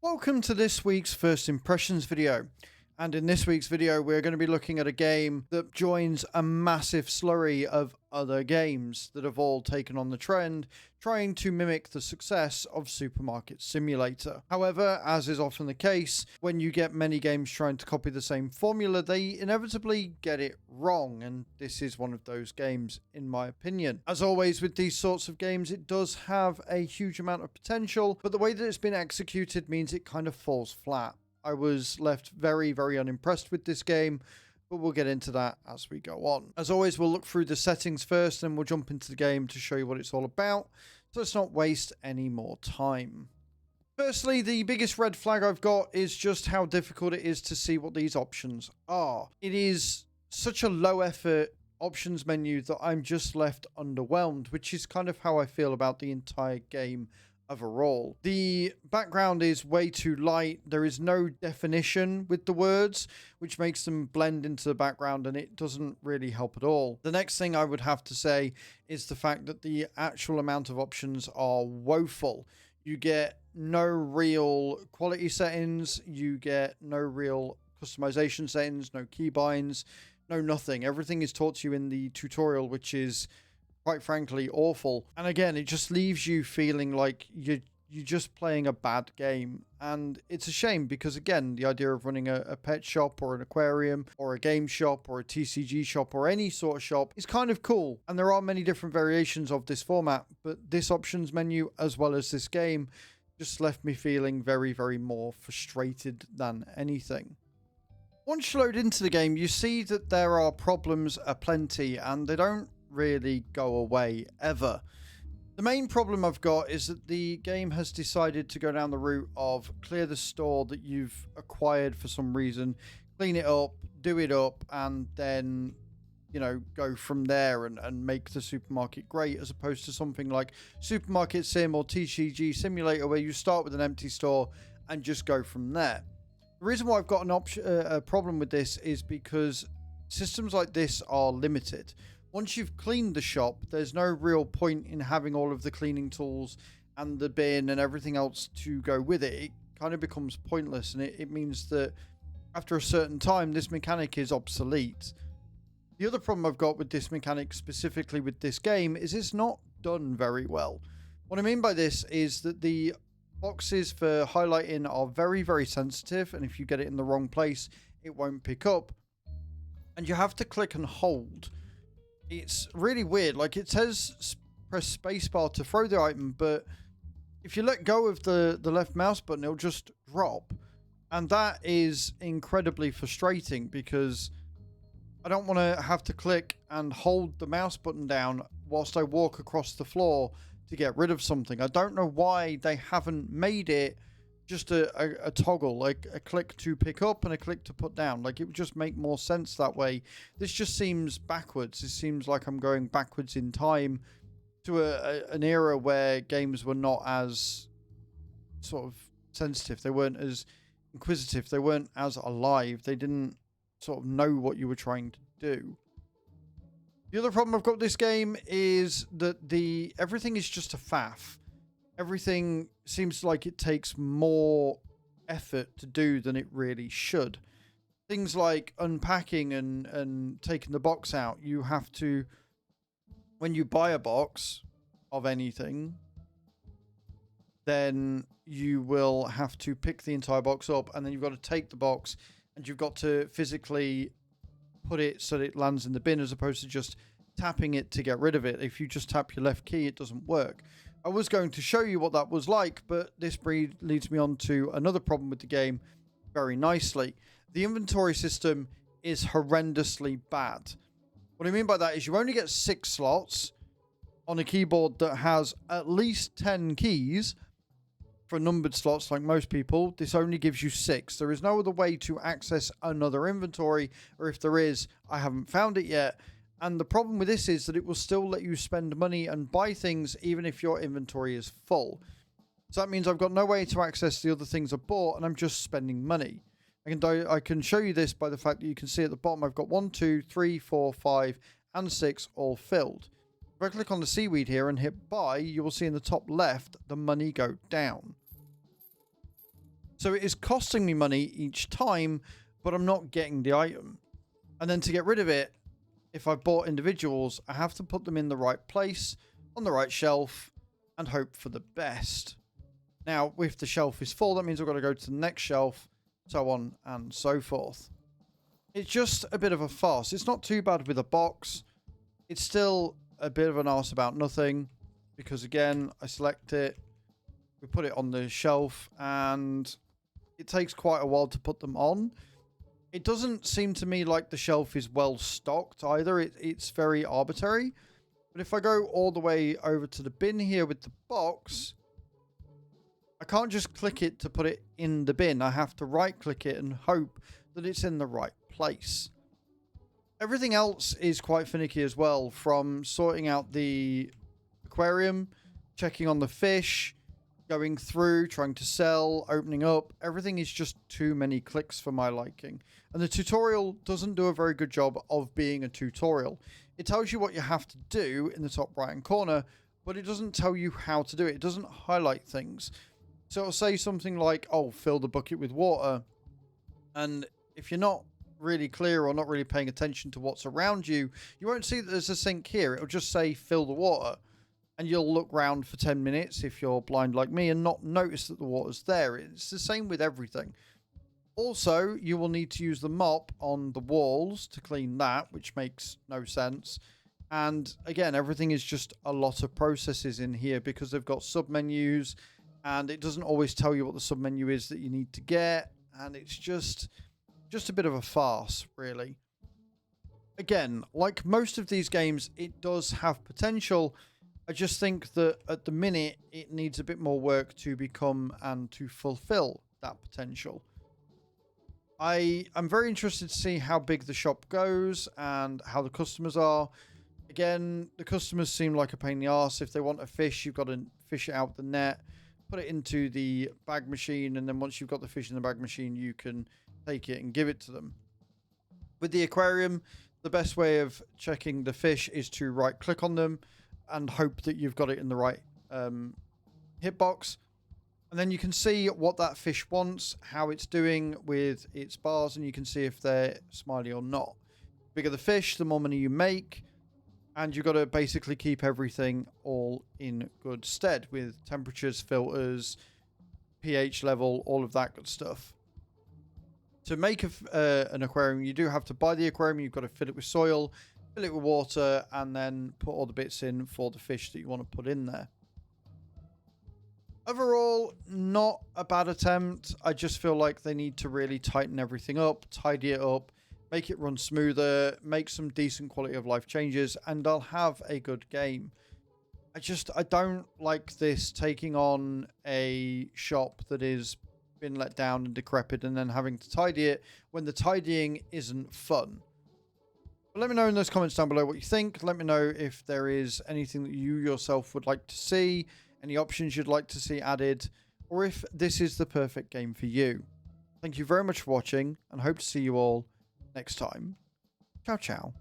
Welcome to this week's First Impressions video. And in this week's video, we're going to be looking at a game that joins a massive slurry of other games that have all taken on the trend, trying to mimic the success of Supermarket Simulator. However, as is often the case, when you get many games trying to copy the same formula, they inevitably get it wrong, and this is one of those games, in my opinion. As always with these sorts of games, it does have a huge amount of potential, but the way that it's been executed means it kind of falls flat. I was left very, very unimpressed with this game, but we'll get into that as we go on. As always, we'll look through the settings first, and we'll jump into the game to show you what it's all about, so let's not waste any more time. Firstly, the biggest red flag I've got is just how difficult it is to see what these options are. It is such a low effort options menu that I'm just left underwhelmed, which is kind of how I feel about the entire game overall. The background is way too light. There is no definition with the words, which makes them blend into the background, and it doesn't really help at all. The next thing I would have to say is the fact that the actual amount of options are woeful. You get no real quality settings, you get no real customization settings, no keybinds, no nothing. Everything is taught to you in the tutorial, which is quite frankly awful. And again, it just leaves you feeling like you're just playing a bad game. And it's a shame because, again, the idea of running a pet shop or an aquarium or a game shop or a TCG shop or any sort of shop is kind of cool. And there are many different variations of this format, but this options menu as well as this game just left me feeling very, very more frustrated than anything. Once you load into the game, you see that there are problems aplenty, and they don't really go away ever. The main problem I've got is that the game has decided to go down the route of clear the store that you've acquired for some reason, clean it up, do it up, and then, you know, go from there and make the supermarket great, as opposed to something like Supermarket Sim or TCG Simulator, where you start with an empty store and just go from there. The reason why I've got a problem with this is because systems like this are limited. Once you've cleaned the shop, there's no real point in having all of the cleaning tools and the bin and everything else to go with it. It kind of becomes pointless, and it means that after a certain time, this mechanic is obsolete. The other problem I've got with this mechanic, specifically with this game, is it's not done very well. What I mean by this is that the boxes for highlighting are very, very sensitive, and if you get it in the wrong place, it won't pick up. And you have to click and hold. It's really weird. Like, it says press spacebar to throw the item, but if you let go of the left mouse button, it'll just drop. And that is incredibly frustrating because I don't want to have to click and hold the mouse button down whilst I walk across the floor to get rid of something. I don't know why they haven't made it just a toggle, like a click to pick up and a click to put down. Like, it would just make more sense that way. This just seems backwards. It seems like I'm going backwards in time to an era where games were not as sort of sensitive. They weren't as inquisitive. They weren't as alive. They didn't sort of know what you were trying to do. The other problem I've got with this game is that everything is just a faff. Everything seems like it takes more effort to do than it really should. Things like unpacking and taking the box out. You have to, when you buy a box of anything, then you will have to pick the entire box up, and then you've got to take the box and you've got to physically put it so that it lands in the bin, as opposed to just tapping it to get rid of it. If you just tap your left key, it doesn't work. I was going to show you what that was like, but this leads me on to another problem with the game very nicely. The inventory system is horrendously bad. What I mean by that is you only get 6 slots on a keyboard that has at least 10 keys. For numbered slots like most people, this only gives you 6. There is no other way to access another inventory, or if there is, I haven't found it yet. And the problem with this is that it will still let you spend money and buy things even if your inventory is full. So that means I've got no way to access the other things I bought, and I'm just spending money. I can show you this by the fact that you can see at the bottom I've got 1, 2, 3, 4, 5, and 6 all filled. If I click on the seaweed here and hit buy, you will see in the top left the money go down. So it is costing me money each time, but I'm not getting the item. And then to get rid of it, if I've bought individuals, I have to put them in the right place, on the right shelf, and hope for the best. Now, if the shelf is full, that means I've got to go to the next shelf, so on and so forth. It's just a bit of a farce. It's not too bad with a box. It's still a bit of an arse about nothing, because again, I select it, we put it on the shelf, and it takes quite a while to put them on. It doesn't seem to me like the shelf is well stocked either. It's very arbitrary. But if I go all the way over to the bin here with the box, I can't just click it to put it in the bin. I have to right click it and hope that it's in the right place. Everything else is quite finicky as well, from sorting out the aquarium, checking on the fish, going through, trying to sell, opening up. Everything is just too many clicks for my liking. And the tutorial doesn't do a very good job of being a tutorial. It tells you what you have to do in the top right hand corner, but it doesn't tell you how to do it. It doesn't highlight things. So it'll say something like, oh, fill the bucket with water. And if you're not really clear or not really paying attention to what's around you, you won't see that there's a sink here. It'll just say fill the water. And you'll look round for 10 minutes if you're blind like me and not notice that the water's there. It's the same with everything. Also, you will need to use the mop on the walls to clean that, which makes no sense. And again, everything is just a lot of processes in here because they've got submenus and it doesn't always tell you what the submenu is that you need to get. And it's just a bit of a farce, really. Again, like most of these games, it does have potential. I just think that at the minute, it needs a bit more work to become and to fulfill that potential. I'm very interested to see how big the shop goes and how the customers are. Again, the customers seem like a pain in the arse. If they want a fish, you've got to fish it out with the net, put it into the bag machine, and then once you've got the fish in the bag machine, you can take it and give it to them. With the aquarium, the best way of checking the fish is to right click on them and hope that you've got it in the right hitbox. And then you can see what that fish wants, how it's doing with its bars, and you can see if they're smiley or not. The bigger the fish, the more money you make. And you've got to basically keep everything all in good stead with temperatures, filters, pH level, all of that good stuff. To make an aquarium, you do have to buy the aquarium. You've got to fill it with soil, fill it with water, and then put all the bits in for the fish that you want to put in there. Overall, not a bad attempt. I just feel like they need to really tighten everything up, tidy it up, make it run smoother, make some decent quality of life changes, and I'll have a good game. I don't like this taking on a shop that is been let down and decrepit and then having to tidy it when the tidying isn't fun. But let me know in those comments down below what you think. Let me know if there is anything that you yourself would like to see, any options you'd like to see added, or if this is the perfect game for you. Thank you very much for watching and hope to see you all next time. Ciao, ciao.